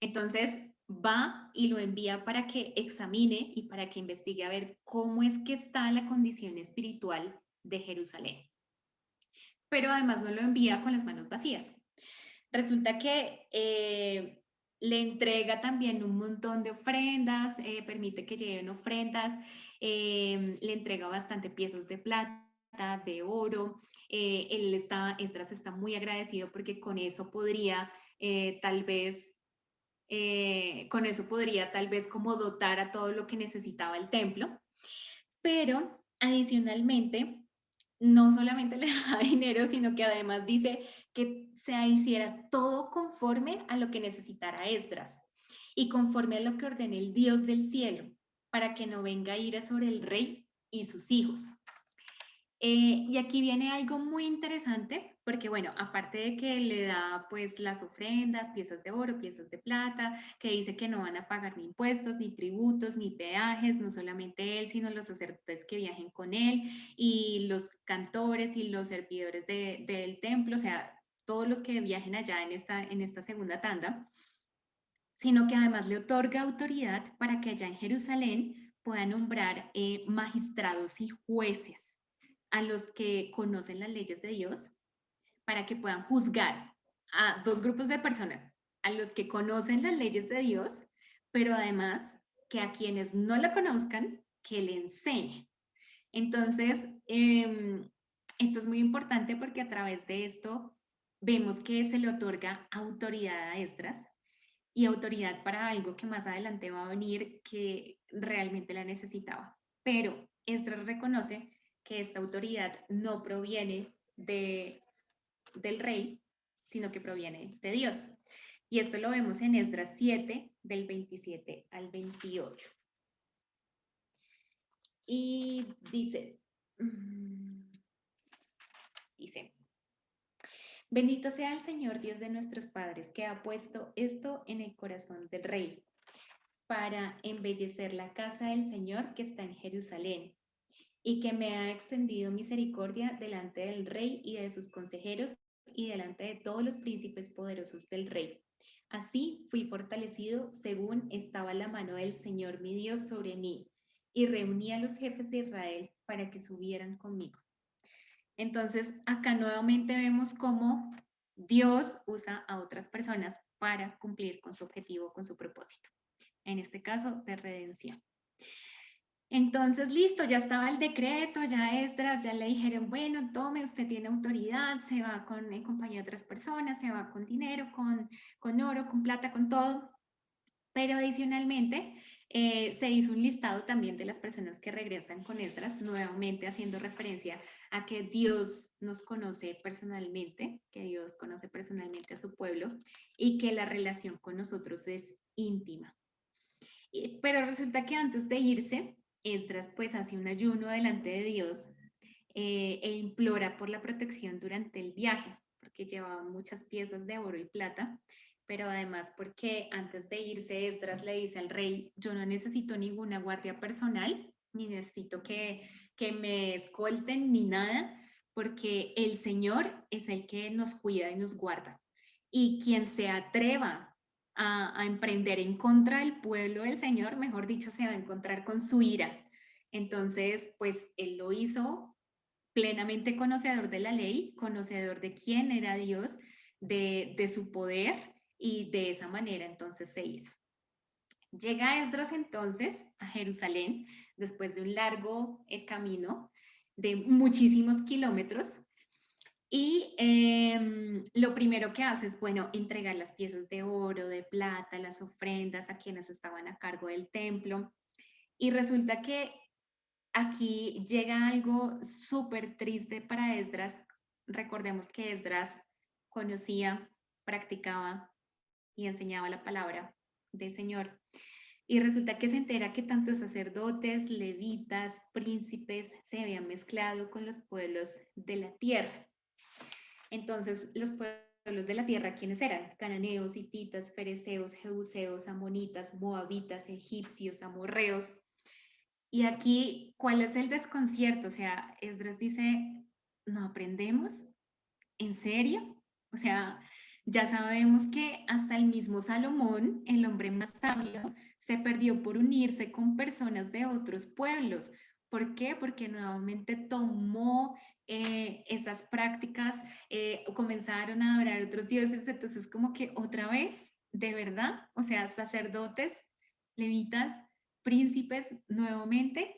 Entonces va y lo envía para que examine y para que investigue a ver cómo es que está la condición espiritual de Jerusalén. Pero además no lo envía con las manos vacías. Resulta que le entrega también un montón de ofrendas, permite que lleven ofrendas, le entrega bastante piezas de plata, de oro. Esdras está muy agradecido porque con eso podría tal vez como dotar a todo lo que necesitaba el templo, pero adicionalmente no solamente le daba dinero, sino que además dice que se hiciera todo conforme a lo que necesitara Esdras y conforme a lo que ordene el Dios del cielo, para que no venga ira sobre el rey y sus hijos. Y aquí viene algo muy interesante, porque bueno, aparte de que le da pues las ofrendas, piezas de oro, piezas de plata, que dice que no van a pagar ni impuestos, ni tributos, ni peajes, no solamente él, sino los sacerdotes que viajen con él y los cantores y los servidores del templo, o sea, todos los que viajen allá en esta segunda tanda, sino que además le otorga autoridad para que allá en Jerusalén pueda nombrar magistrados y jueces a los que conocen las leyes de Dios para que puedan juzgar a dos grupos de personas, a los que conocen las leyes de Dios, pero además que a quienes no la conozcan, que le enseñen. Entonces, esto es muy importante porque a través de esto vemos que se le otorga autoridad a Esdras y autoridad para algo que más adelante va a venir que realmente la necesitaba. Pero Esdras reconoce que esta autoridad no proviene del rey, sino que proviene de Dios. Y esto lo vemos en Esdras 7, del 27 al 28. Y dice, bendito sea el Señor Dios de nuestros padres, que ha puesto esto en el corazón del rey, para embellecer la casa del Señor que está en Jerusalén, y que me ha extendido misericordia delante del rey y de sus consejeros y delante de todos los príncipes poderosos del rey. Así fui fortalecido según estaba la mano del Señor mi Dios sobre mí, y reuní a los jefes de Israel para que subieran conmigo. Entonces, acá nuevamente vemos cómo Dios usa a otras personas para cumplir con su objetivo, con su propósito. En este caso, de redención. Entonces, listo, ya estaba el decreto, ya Esdras, ya le dijeron, bueno, tome, usted tiene autoridad, se va en compañía de otras personas, se va con dinero, con oro, con plata, con todo. Pero adicionalmente se hizo un listado también de las personas que regresan con Esdras, nuevamente haciendo referencia a que Dios nos conoce personalmente, que Dios conoce personalmente a su pueblo y que la relación con nosotros es íntima. Pero resulta que antes de irse, Esdras pues hace un ayuno delante de Dios e implora por la protección durante el viaje, porque llevaban muchas piezas de oro y plata, pero además porque antes de irse Esdras le dice al rey, yo no necesito ninguna guardia personal, ni necesito que me escolten ni nada, porque el Señor es el que nos cuida y nos guarda. Y quien se atreva a emprender en contra del pueblo del Señor, mejor dicho, se va a encontrar con su ira. Entonces, pues él lo hizo plenamente conocedor de la ley, conocedor de quién era Dios, de su poder, y de esa manera entonces se hizo. Llega Esdras entonces a Jerusalén después de un largo camino de muchísimos kilómetros, y lo primero que hace es, bueno, entregar las piezas de oro, de plata, las ofrendas a quienes estaban a cargo del templo. Y resulta que aquí llega algo súper triste para Esdras. Recordemos que Esdras conocía, practicaba y enseñaba la palabra del Señor. Y resulta que se entera que tanto sacerdotes, levitas, príncipes se habían mezclado con los pueblos de la tierra. Entonces, los pueblos de la tierra, ¿quiénes eran? Cananeos, hititas, fereceos, jebuseos, amonitas, moabitas, egipcios, amorreos. Y aquí, ¿cuál es el desconcierto? O sea, Esdras dice, ¿no aprendemos? ¿En serio? O sea, ya sabemos que hasta el mismo Salomón, el hombre más sabio, se perdió por unirse con personas de otros pueblos. ¿Por qué? Porque nuevamente tomó esas prácticas, comenzaron a adorar otros dioses, entonces como que otra vez, de verdad, o sea, sacerdotes, levitas, príncipes, nuevamente.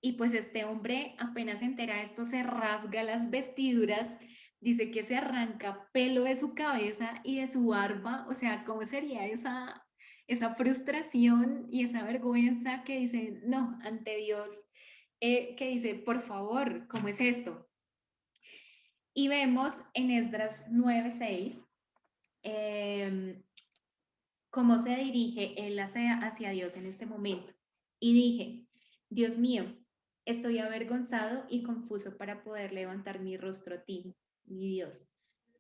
Y pues este hombre apenas se entera de esto, se rasga las vestiduras, dice que se arranca pelo de su cabeza y de su barba. O sea, ¿cómo sería esa frustración y esa vergüenza que dice, no, ante Dios, que dice, por favor, ¿cómo es esto? Y vemos en Esdras 9:6 cómo se dirige él hacia Dios en este momento. Y dije, Dios mío, estoy avergonzado y confuso para poder levantar mi rostro a ti, mi Dios,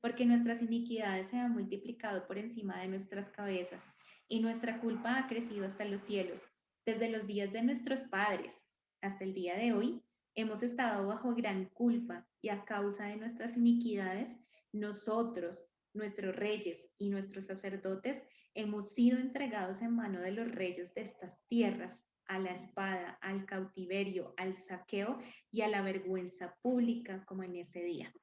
porque nuestras iniquidades se han multiplicado por encima de nuestras cabezas y nuestra culpa ha crecido hasta los cielos. Desde los días de nuestros padres hasta el día de hoy, hemos estado bajo gran culpa y a causa de nuestras iniquidades, nosotros, nuestros reyes y nuestros sacerdotes, hemos sido entregados en mano de los reyes de estas tierras, a la espada, al cautiverio, al saqueo y a la vergüenza pública como en ese día.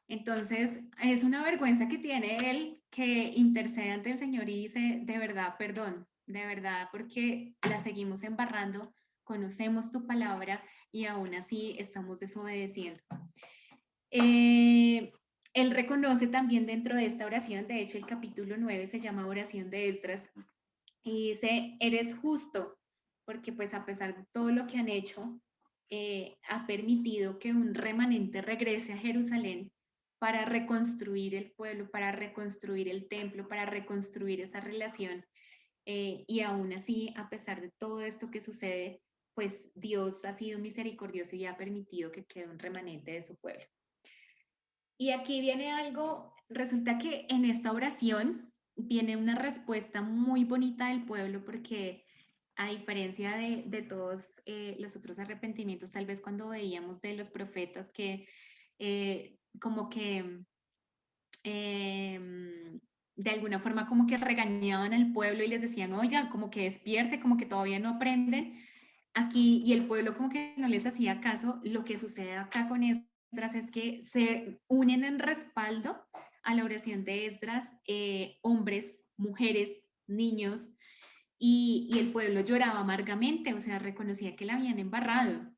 Entonces, es una vergüenza que tiene él, que intercede ante el Señor y dice, de verdad, perdón, de verdad, porque la seguimos embarrando, conocemos tu palabra y aún así estamos desobedeciendo. Eh, Él reconoce también dentro de esta oración, de hecho el capítulo 9 se llama oración de Esdras, y dice, eres justo, porque pues a pesar de todo lo que han hecho, ha permitido que un remanente regrese a Jerusalén para reconstruir el pueblo, para reconstruir el templo, para reconstruir esa relación. Y aún así, a pesar de todo esto que sucede, pues Dios ha sido misericordioso y ha permitido que quede un remanente de su pueblo. Y aquí viene algo, resulta que en esta oración viene una respuesta muy bonita del pueblo, porque a diferencia de todos los otros arrepentimientos, tal vez cuando veíamos de los profetas que como que de alguna forma como que regañaban al pueblo y les decían, oiga, como que despierte, como que todavía no aprenden. Aquí, y el pueblo como que no les hacía caso. Lo que sucede acá con Esdras es que se unen en respaldo a la oración de Esdras, hombres, mujeres, niños, y el pueblo lloraba amargamente, o sea, reconocía que la habían embarrado.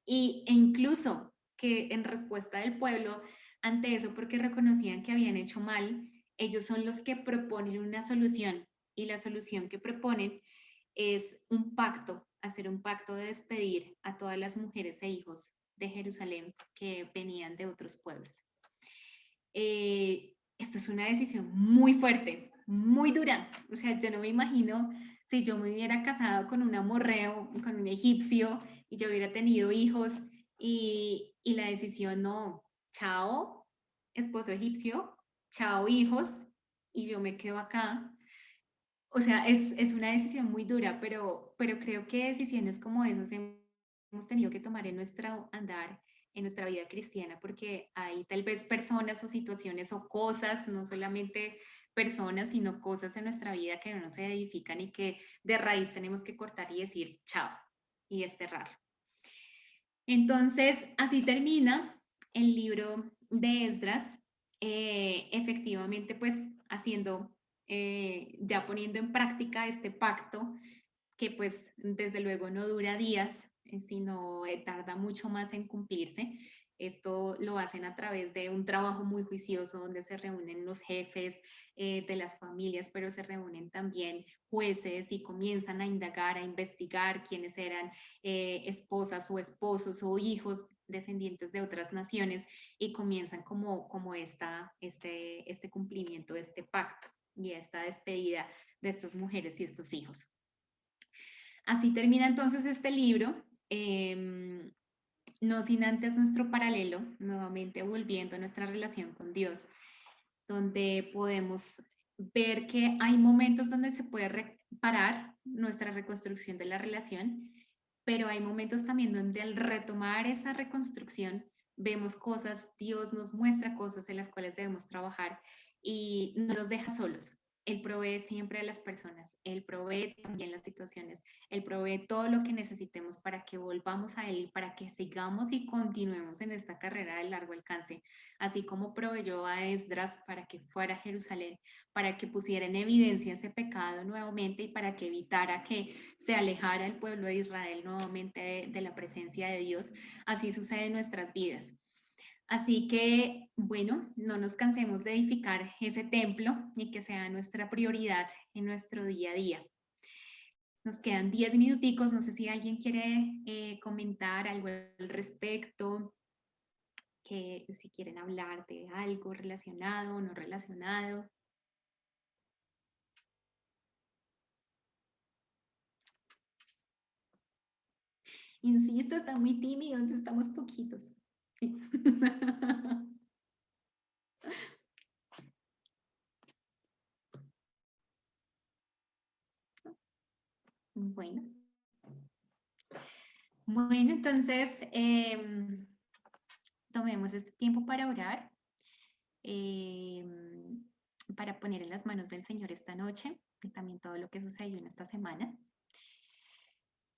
E incluso que en respuesta del pueblo ante eso, porque reconocían que habían hecho mal, ellos son los que proponen una solución, y la solución que proponen es un pacto, hacer un pacto de despedir a todas las mujeres e hijos de Jerusalén que venían de otros pueblos. Esto es una decisión muy fuerte, muy dura. O sea, yo no me imagino si yo me hubiera casado con un amorreo, con un egipcio, y yo hubiera tenido hijos, y la decisión no, chao, esposo egipcio, chao hijos, y yo me quedo acá. O sea, es una decisión muy dura, pero creo que decisiones como esas hemos tenido que tomar en nuestro andar, en nuestra vida cristiana, porque hay tal vez personas o situaciones o cosas, no solamente personas, sino cosas en nuestra vida que no nos edifican y que de raíz tenemos que cortar y decir chao y desterrar. Entonces, así termina el libro de Esdras, efectivamente, pues haciendo, ya poniendo en práctica este pacto que pues desde luego no dura días, sino tarda mucho más en cumplirse. Esto lo hacen a través de un trabajo muy juicioso donde se reúnen los jefes de las familias, pero se reúnen también jueces y comienzan a indagar, a investigar quiénes eran esposas o esposos o hijos descendientes de otras naciones y comienzan como este cumplimiento de este pacto y esta despedida de estas mujeres y estos hijos. Así termina entonces este libro, no sin antes nuestro paralelo, nuevamente volviendo a nuestra relación con Dios, donde podemos ver que hay momentos donde se puede parar nuestra reconstrucción de la relación, pero hay momentos también donde al retomar esa reconstrucción vemos cosas, Dios nos muestra cosas en las cuales debemos trabajar y no nos deja solos. Él provee siempre a las personas, Él provee también las situaciones, Él provee todo lo que necesitemos para que volvamos a Él y para que sigamos y continuemos en esta carrera de largo alcance, así como proveyó a Esdras para que fuera a Jerusalén, para que pusiera en evidencia ese pecado nuevamente y para que evitara que se alejara el pueblo de Israel nuevamente de la presencia de Dios. Así sucede en nuestras vidas. Así que, bueno, no nos cansemos de edificar ese templo y que sea nuestra prioridad en nuestro día a día. Nos quedan 10 minuticos, no sé si alguien quiere comentar algo al respecto, que si quieren hablar de algo relacionado o no relacionado. Insisto, están muy tímidos, estamos poquitos. Bueno, bueno, entonces tomemos este tiempo para orar, para poner en las manos del Señor esta noche y también todo lo que sucedió en esta semana.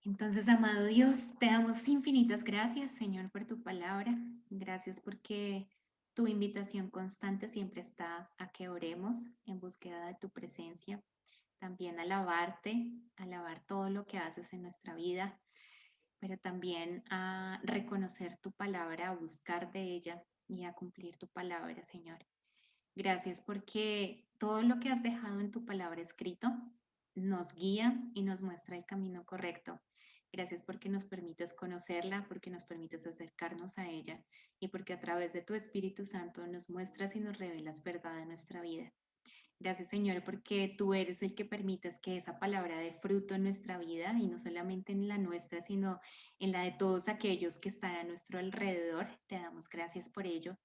Entonces, amado Dios, te damos infinitas gracias, Señor, por tu palabra. Gracias porque tu invitación constante siempre está a que oremos en búsqueda de tu presencia. También alabarte, alabar todo lo que haces en nuestra vida, pero también a reconocer tu palabra, a buscar de ella y a cumplir tu palabra, Señor. Gracias porque todo lo que has dejado en tu palabra escrito nos guía y nos muestra el camino correcto. Gracias porque nos permites conocerla, porque nos permites acercarnos a ella y porque a través de tu Espíritu Santo nos muestras y nos revelas verdad en nuestra vida. Gracias, Señor, porque tú eres el que permites que esa palabra dé fruto en nuestra vida y no solamente en la nuestra, sino en la de todos aquellos que están a nuestro alrededor. Te damos gracias por ello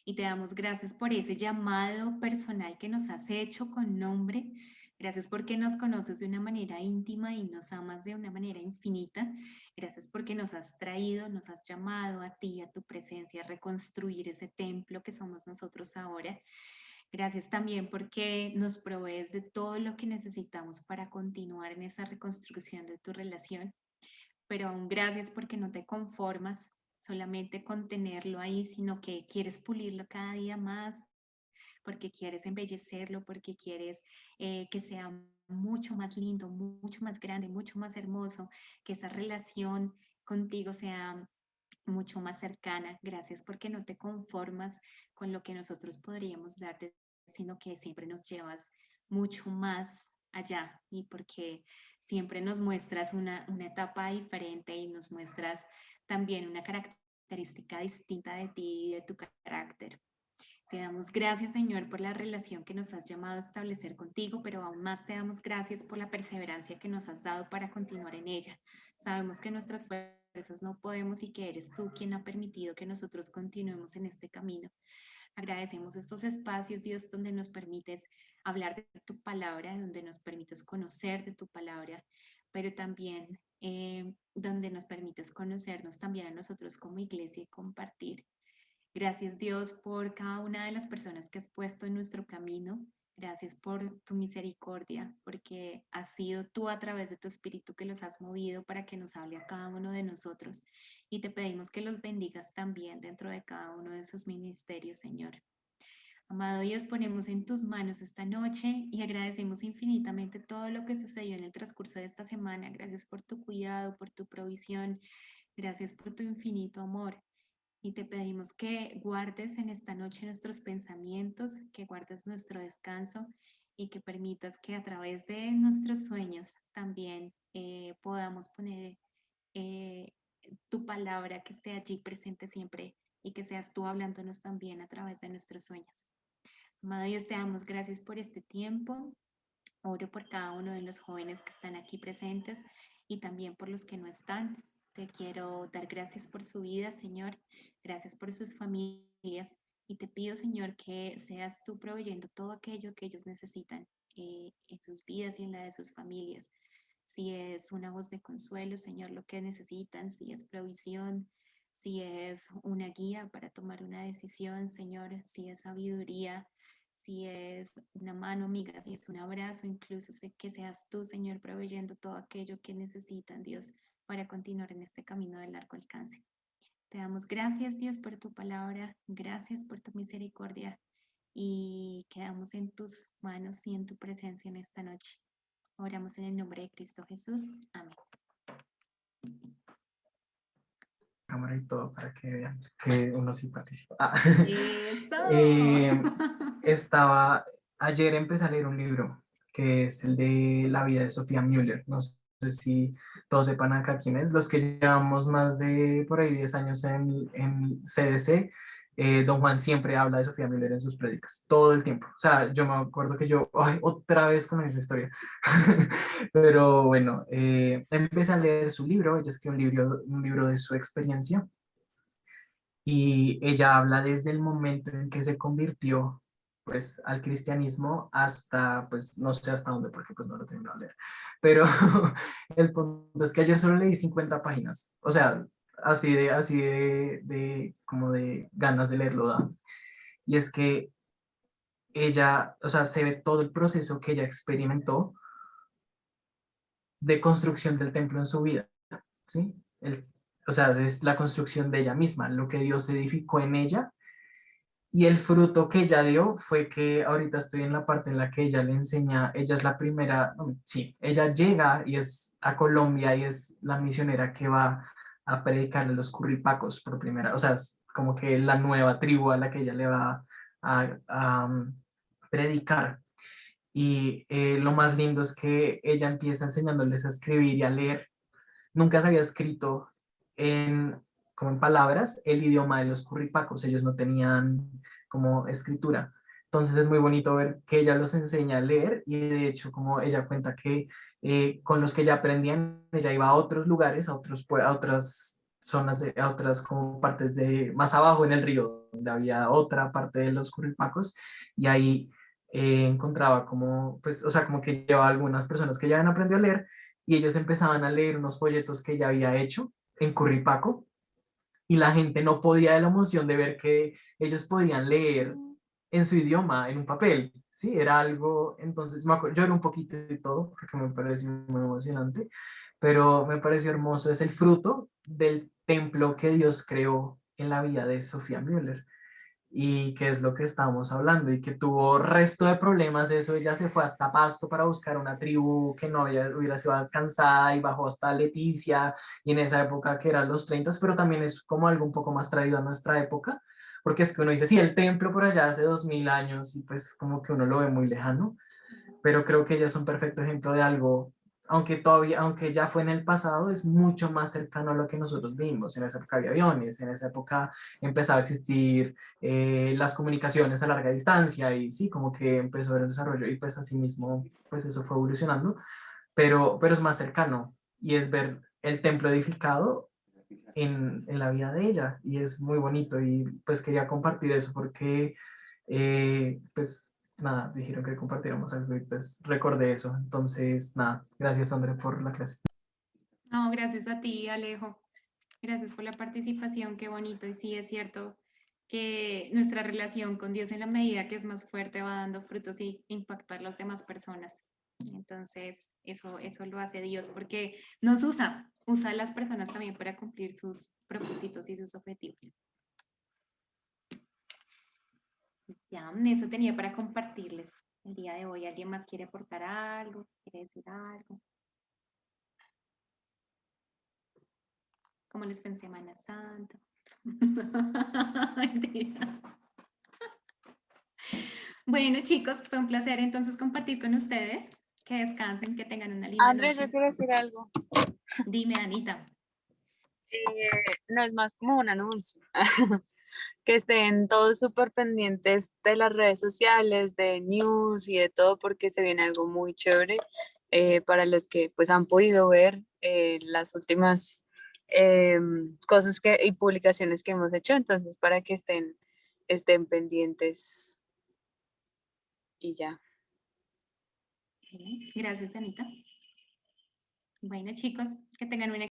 y te damos gracias por ese llamado personal que nos has hecho con nombre. Gracias porque nos conoces de una manera íntima y nos amas de una manera infinita. Gracias porque nos has traído, nos has llamado a ti, a tu presencia, a reconstruir ese templo que somos nosotros ahora. Gracias también porque nos provees de todo lo que necesitamos para continuar en esa reconstrucción de tu relación, pero aún gracias porque no te conformas solamente con tenerlo ahí, sino que quieres pulirlo cada día más, porque quieres embellecerlo, porque quieres que sea mucho más lindo, mucho más grande, mucho más hermoso, que esa relación contigo sea mucho más cercana. Gracias porque no te conformas con lo que nosotros podríamos darte, sino que siempre nos llevas mucho más allá y porque siempre nos muestras una etapa diferente y nos muestras también una característica distinta de ti y de tu carácter. Te damos gracias, Señor, por la relación que nos has llamado a establecer contigo, pero aún más te damos gracias por la perseverancia que nos has dado para continuar en ella. Sabemos que nuestras fuerzas no podemos y que eres tú quien ha permitido que nosotros continuemos en este camino. Agradecemos estos espacios, Dios, donde nos permites hablar de tu palabra, donde nos permites conocer de tu palabra, pero también donde nos permites conocernos también a nosotros como iglesia y compartir. Gracias Dios por cada una de las personas que has puesto en nuestro camino. Gracias por tu misericordia, porque has sido tú a través de tu espíritu que los has movido para que nos hable a cada uno de nosotros. Y te pedimos que los bendigas también dentro de cada uno de esos ministerios, Señor. Amado Dios, ponemos en tus manos esta noche y agradecemos infinitamente todo lo que sucedió en el transcurso de esta semana. Gracias por tu cuidado, por tu provisión. Gracias por tu infinito amor. Y te pedimos que guardes en esta noche nuestros pensamientos, que guardes nuestro descanso y que permitas que a través de nuestros sueños también podamos poner eh, tu palabra que esté allí presente siempre y que seas tú hablándonos también a través de nuestros sueños. Amado Dios, te damos gracias por este tiempo. Oro por cada uno de los jóvenes que están aquí presentes y también por los que no están. Te quiero dar gracias por su vida, Señor. Gracias por sus familias. Y te pido, Señor, que seas tú proveyendo todo aquello que ellos necesitan en sus vidas y en la de sus familias. Si es una voz de consuelo, Señor, lo que necesitan, si es provisión, si es una guía para tomar una decisión, Señor, si es sabiduría, si es una mano amiga, si es un abrazo, incluso sé que seas tú, Señor, proveyendo todo aquello que necesitan, Dios, para continuar en este camino de largo alcance. Te damos gracias, Dios, por tu palabra, gracias por tu misericordia y quedamos en tus manos y en tu presencia en esta noche. Oramos en el nombre de Cristo Jesús. Amén. Cámara y todo para que vean que uno sí participa. Eso. Eh, estaba, ayer empecé a leer un libro que es el de la vida de Sofía Müller. No sé si todos sepan acá quién es. Los que llevamos más de por ahí 10 años en CDC, don Juan siempre habla de Sofía Müller en sus prédicas, todo el tiempo. O sea, yo me acuerdo que yo, ay, otra vez con la misma historia. Pero bueno, empecé a leer su libro, ella escribió un libro de su experiencia y ella habla desde el momento en que se convirtió pues al cristianismo hasta, pues no sé hasta dónde porque pues no lo terminé de leer, pero el punto es que ayer solo leí 50 páginas, o sea, así de como de ganas de leerlo da. Y es que ella, o sea, se ve todo el proceso que ella experimentó de construcción del templo en su vida, ¿sí? O sea, es la construcción de ella misma, lo que Dios edificó en ella. Y el fruto que ella dio fue que ahorita estoy en la parte en la que ella le enseña, ella es la primera, no, sí, ella llega y es a Colombia y es la misionera que va a predicar a los curripacos por primera, o sea, es como que la nueva tribu a la que ella le va a predicar. Y lo más lindo es que ella empieza enseñándoles a escribir y a leer. Nunca se había escrito en, como en palabras el idioma de los curripacos, ellos no tenían como escritura. Entonces es muy bonito ver que ella los enseña a leer y de hecho como ella cuenta que con los que ella aprendían, ella iba a otros lugares, a otras zonas, a otras como partes de más abajo en el río, donde había otra parte de los curripacos y ahí encontraba como, pues, o sea, como que llevaba algunas personas que ya habían aprendido a leer y ellos empezaban a leer unos folletos que ella había hecho en Curripaco y la gente no podía de la emoción de ver que ellos podían leer en su idioma, en un papel, ¿sí? Era algo, entonces me acuerdo, yo era un poquito de todo porque me pareció muy emocionante, pero me pareció hermoso, es el fruto del templo que Dios creó en la vida de Sofía Müller y que es lo que estábamos hablando, y que tuvo resto de problemas de eso, ella se fue hasta Pasto para buscar una tribu que no hubiera sido alcanzada y bajó hasta Leticia, y en esa época que eran los 30, pero también es como algo un poco más traído a nuestra época, porque es que uno dice, sí, el templo por allá hace 2000 años, y pues como que uno lo ve muy lejano, pero creo que ella es un perfecto ejemplo de algo, aunque todavía, aunque ya fue en el pasado, es mucho más cercano a lo que nosotros vimos. En esa época había aviones, en esa época empezaba a existir las comunicaciones a larga distancia y sí, como que empezó el desarrollo y pues así mismo, pues eso fue evolucionando, pero es más cercano y es ver el templo edificado en la vida de ella y es muy bonito y pues quería compartir eso porque pues nada, dijeron que compartiéramos algo y pues recordé eso. Entonces, nada, gracias André por la clase. No, gracias a ti, Alejo. Gracias por la participación, qué bonito. Y sí, es cierto que nuestra relación con Dios en la medida que es más fuerte va dando frutos y impacta a las demás personas. Entonces, eso lo hace Dios porque nos usa a las personas también para cumplir sus propósitos y sus objetivos. Ya, eso tenía para compartirles el día de hoy. ¿Alguien más quiere aportar algo? ¿Quiere decir algo? ¿Cómo les fue en Semana Santa? Mentira. Bueno, chicos, fue un placer entonces compartir con ustedes. Que descansen, que tengan una linda Andrés, yo noche. quiero decir algo. Dime, Anita. No es más como un anuncio. Que estén todos súper pendientes de las redes sociales, de news y de todo, porque se viene algo muy chévere para los que pues han podido ver las últimas cosas y publicaciones que hemos hecho. Entonces, para que estén pendientes y ya. Gracias, Anita. Bueno, chicos, que tengan una